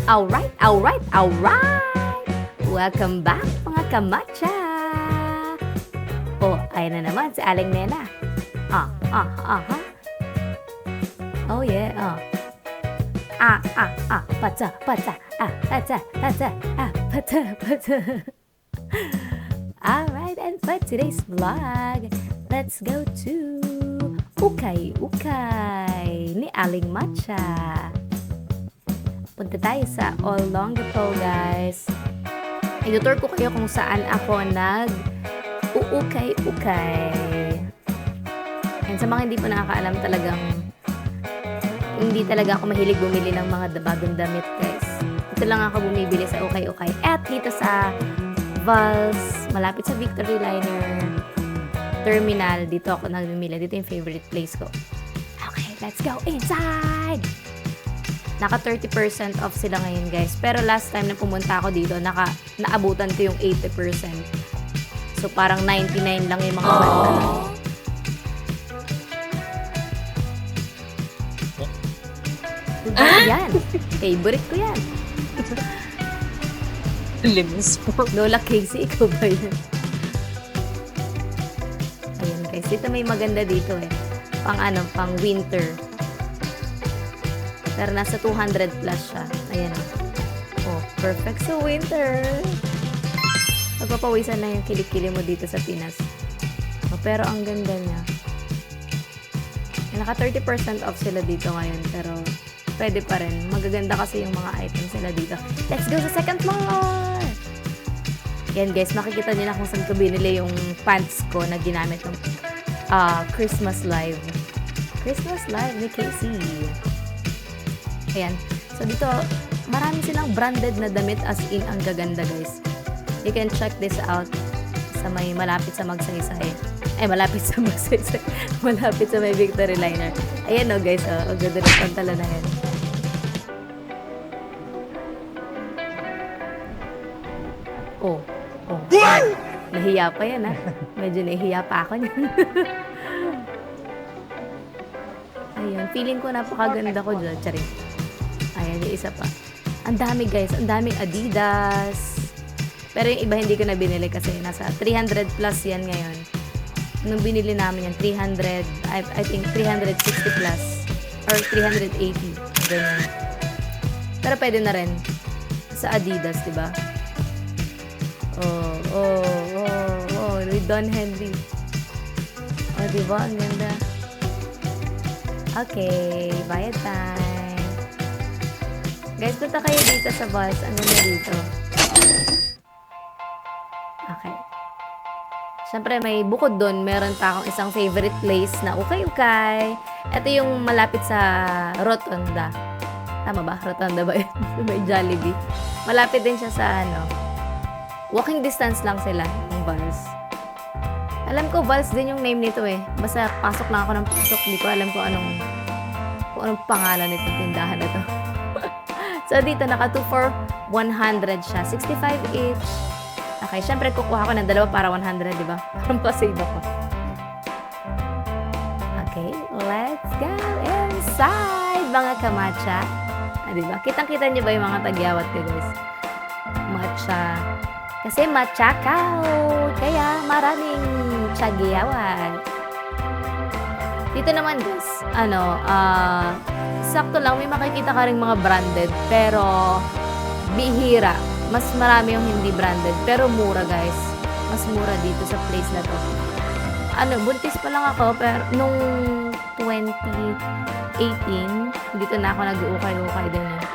Alright, alright, alright! Welcome back mga kamatcha! Oh, ayan na naman si Aling Nena. Ha. Oh yeah, pata, pata, pata. Alright, and for today's vlog, let's go to Ukay Ukay ni Aling Matcha. Punta tayo sa Olongapo, guys. I-tour ko kayo kung saan ako nag-uukay-ukay. And sa mga hindi po nakakaalam, hindi talaga ako mahilig bumili ng mga bagong damit, guys. Ito lang ako bumibili sa ukay-ukay. At dito sa Vals, malapit sa Victory Liner Terminal, dito ako nagmimili. Dito yung favorite place ko. Okay, let's go inside! Naka 30% off sila ngayon, guys. Pero last time na pumunta ako dito, naabutan ko yung 80%. So, parang 99 lang yung mga banda. Yan. Favorite ko yan. Lims po. Lola Casey, ikaw ba yan? Ayan, guys. Dito may maganda dito eh. Pang winter. Pero nasa 200 plus siya. Ayan. Oh, perfect sa winter. Magpapawisan na yung kilikili mo dito sa Pinas. Oh, pero ang ganda niya. Naka 30% off sila dito ngayon. Pero pwede pa rin. Magaganda kasi yung mga items sila dito. Let's go sa second floor! Yan guys, makikita niyo na kung saan ko binili yung pants ko na ginamit ng Christmas Live. Christmas Live ni Casey. Ayan. So, dito, marami silang branded na damit as in ang gaganda, guys. You can check this out sa may malapit sa Magsaysay. Ay, malapit sa Magsaysay. Malapit sa may Victory Liner. Ayan o, guys. Oh, ang ganda ng pantala na yan. Oh. Nahiya pa yan, ha? Medyo nahiya pa ako niyan. Ayan. Feeling ko napakaganda ko dyan. Charing. Ayan, yung isa pa. Ang dami, guys. Ang daming Adidas. Pero yung iba hindi ko na binili kasi nasa 300 plus yan ngayon. Nung binili namin yan, 300, I think 360 plus. Or 380. Ganyan. Pero pwede na rin. Sa Adidas, diba? With Don Henry. Oh, diba? Ang ganda. Okay, bayad time. Guys, punta kayo dito sa Vals. Ano na dito? Okay. Siyempre, may bukod doon, meron pa akong isang favorite place na ukay-ukay. Ito yung malapit sa Rotonda. Tama ba? Rotonda ba yun? May Jollibee. Malapit din siya sa walking distance lang sila ng Vals. Alam ko, Vals din yung name nito eh. Basta pasok lang ako ng pasok. Hindi ko alam kung anong pangalan nitong tindahan na to. So, dito, naka 2 for 100 siya. 65 each. Okay, syempre, kukuha ko ng dalawa para 100, di ba? Parang pa-save ako. Okay, let's go inside, mga kamatcha. Di ba? Kitang-kita niyo ba yung mga tagyawat ko, guys? Matcha. Kasi matcha kao. Kaya maraming tsagyawat. Dito naman, guys, sakto lang, may makikita ka rin mga branded, pero bihira. Mas marami yung hindi branded, pero mura, guys. Mas mura dito sa place na to. Buntis pa lang ako, pero nung 2018, dito na ako nag-uukay-ukay din eh.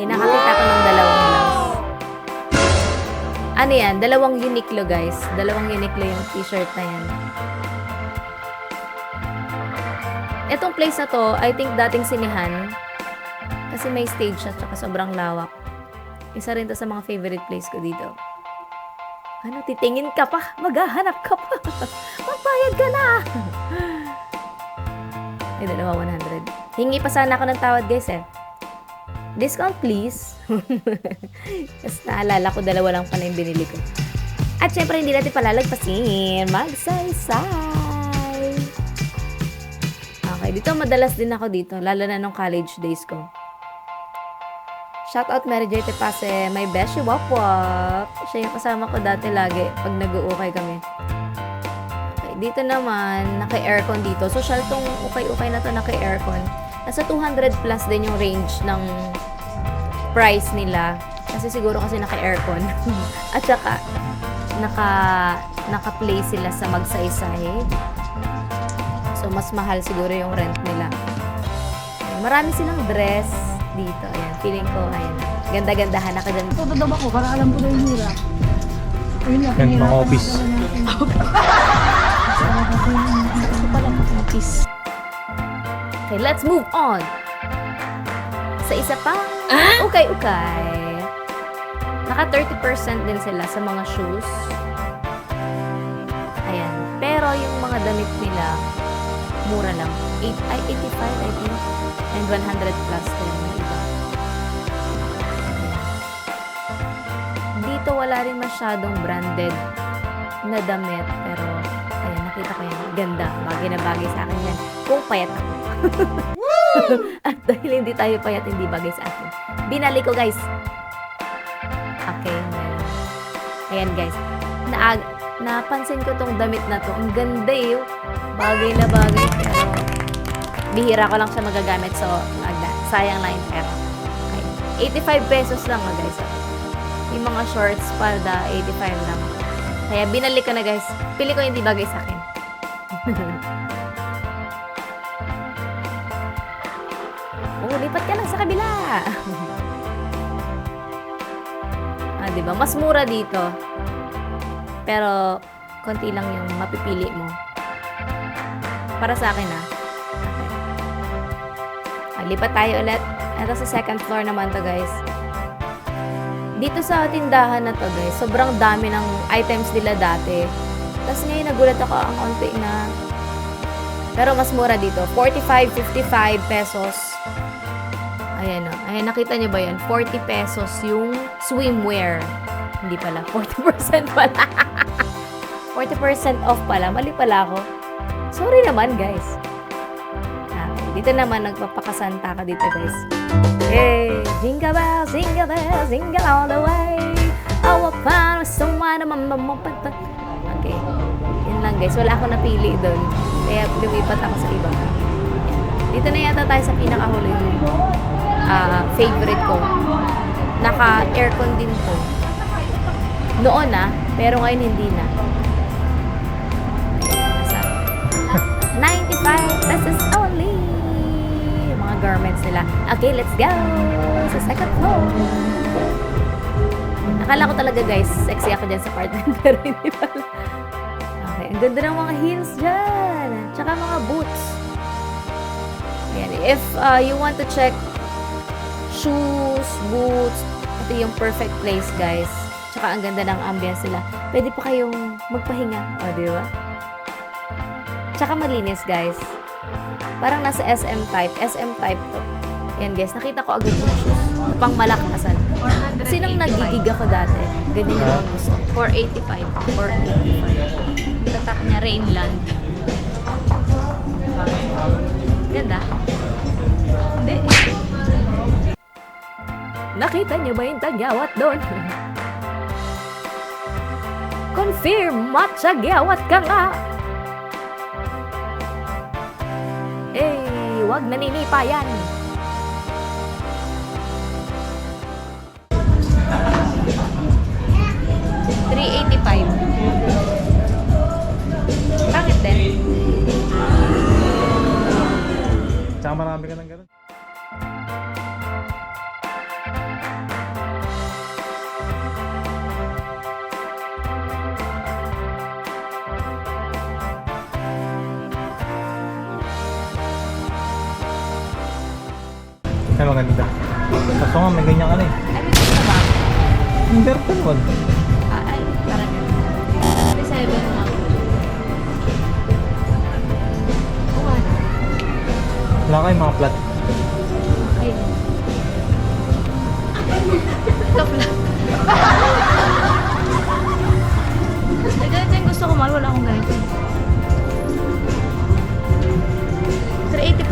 Nakakita ko ng dalawang blouse. Ano yan? Dalawang Uniqlo, guys. Dalawang Uniqlo yung t-shirt na yan. Itong place na to, I think dating sinihan. Kasi may stage siya, tsaka sobrang lawak. Isa rin to sa mga favorite place ko dito. Titingin ka pa? Maghahanap ka pa? Magbayad ka na! Ay, dalawa 100. Hingi pa sana ako ng tawad, guys eh. Discount, please. Kasi naalala ko, dalawa lang pala yung binili ko. At syempre, hindi natin palalagpasin. Magsaysay! Okay, dito madalas din ako dito, lalo na nung college days ko. Shoutout Mary J. Tepase, my beshi wap wap. Siya yung kasama ko dati lagi pag nag-uukay kami. Okay, dito naman, naka-aircon dito. Social tong ukay-ukay na to, naka-aircon. Nasa 200 plus din yung range ng price nila. Kasi siguro kasi naka-aircon. At saka, naka-play sila sa magsaysay. So, mas mahal siguro yung rent nila. Ayan, marami silang dress dito. Ayan, feeling ko, ayan. Ganda-gandahan na ka dyan. Todo daw ako, para alam ko na yung hirap. Ayun na, Yan, mga office. Ito pala mga office. Okay, let's move on. Sa isa pang ukay-ukay. Naka 30% din sila sa mga shoes. Ayan. Pero yung mga damit nila, mura lang. 85, I think. And 100 plus din yung iba. Dito wala rin masyadong branded na damit. Pero, ayan, nakita ko yan. Ganda. Bagay na bagay sa akin yan. Kung payat ako. At dahil hindi tayo payat, hindi bagay sa akin. Binali ko, guys. Okay. Ayan, guys. Napansin ko tong damit na to. Ang ganda eh. Bagay na bagay. Pero, bihira ko lang siya magagamit. So, sayang lang yung pera. Okay. 85 pesos lang, guys. Yung mga shorts, palda, 85 lang. Kaya, binalik ko na, guys. Pili ko hindi bagay sa akin. Lipat ka lang sa kabila. Diba? Mas mura dito. Pero, konti lang yung mapipili mo. Para sa akin, Okay. Lipat tayo ulit. Ito sa second floor naman to, guys. Dito sa tindahan na to, guys, sobrang dami ng items nila dati. Tapos ngayon, nagulat ako ang onti na. Pero mas mura dito. 45, 55 pesos. Ayan o. Ayan, nakita nyo ba yan? 40 pesos yung swimwear. Hindi pala. 40% pala. 40% off pala. Mali pala ako. Sorry naman, guys. Okay. Dito naman, nagpapakasanta ka dito, guys. Hey! Jingle bells, jingle all the way. Oh, paano someone mamamapagpag. Okay. Yan lang, guys. Wala akong napili doon. Kaya lumipat ako sa iba. Dito na yata tayo sa pinakahuli. Favorite ko. Naka-aircon din to. Noon pero ngayon hindi na. 95 pesos only. Yung mga garments nila. Okay, let's go sa second floor. Nakala ko talaga, guys, sexy ako dyan sa apartment, pero hindi pala. Okay, ang ganda ng mga heels dyan. Tsaka mga boots. Ayan, if you want to check shoes, boots, ito yung perfect place, guys. Tsaka ang ganda ng ambience nila. Pwede pa kayong magpahinga. O, di ba? Tsaka malinis, guys. Parang nasa SM type. SM type to. Yan, guys. Nakita ko agad yung shoes. Pang malakasan. Kasi nung nagigig ako dati, ganyan yung gusto. 485. 485. Tatak niya, Rainland. Ganda. Hindi. Nakita niyo ba yung tagyawat doon? Confirm, matyagyawat ka nga! Eh, wag naninipa yan. $385. Bakit din? Tsaka marami ka ng ganun. Ay, maganda. Kaso nga, may ganyan ka na eh. Ay, may gusto ba? Hindi rin wag. Ay, parang may 7 na. Oo nga. Wala kayong mga plat. Ay. Top lang. Ganito yung gusto ko, mahal. Wala akong ganito. 385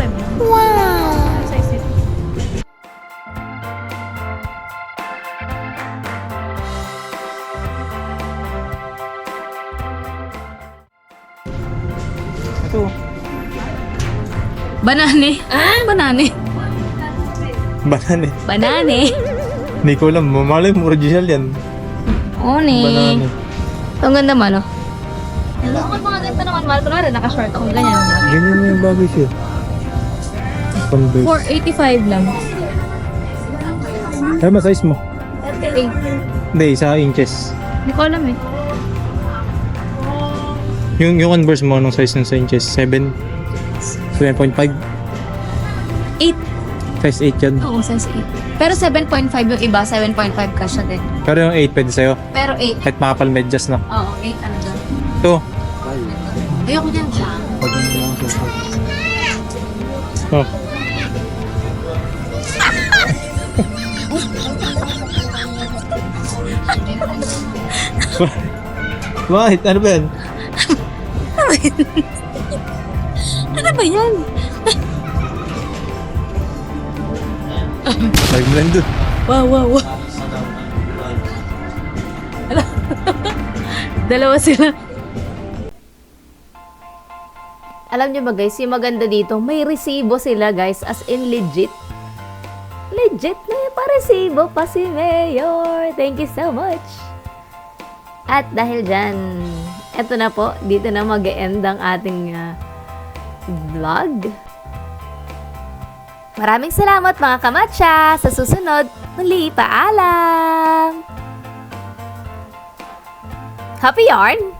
Banane. Banane. Banane. Banane. Hindi ko alam. Malay mo, original yan. Oni. Banane. Ang ganda man, oh. Ako mga ganito naman, mahal ko na rin. Naka-short ako, ganyan. Ganyan na yung bagay siya. Converse. 485 lang. Kaya ba size mo? Okay. Hindi, sa inches. Hindi ko alam eh. Yung Converse mo, anong size ng sa inches? 7? 7.5? 8. Size 8 yan. Oo, size 8. Pero 7.5 yung iba, 7.5 ka siya din. Pero yung 8 pwede sa'yo. Pero 8. Kahit makapal medyas na. Oo, 8 ano dyan. Ito. Ayoko dyan siya. Oh. Bakit? Ano ba yan? Ano ba yan? Balik mo lang dun. Wow. Dalawa sila. Alam nyo ba guys, yung maganda dito, may resibo sila guys, as in legit. Legit na yung pa-resibo pa si Mayor. Thank you so much. At dahil dyan, eto na po, dito na mag-e-end ang ating vlog. Maraming salamat mga kamatcha. Sa susunod, muli paalam. Happy yarn!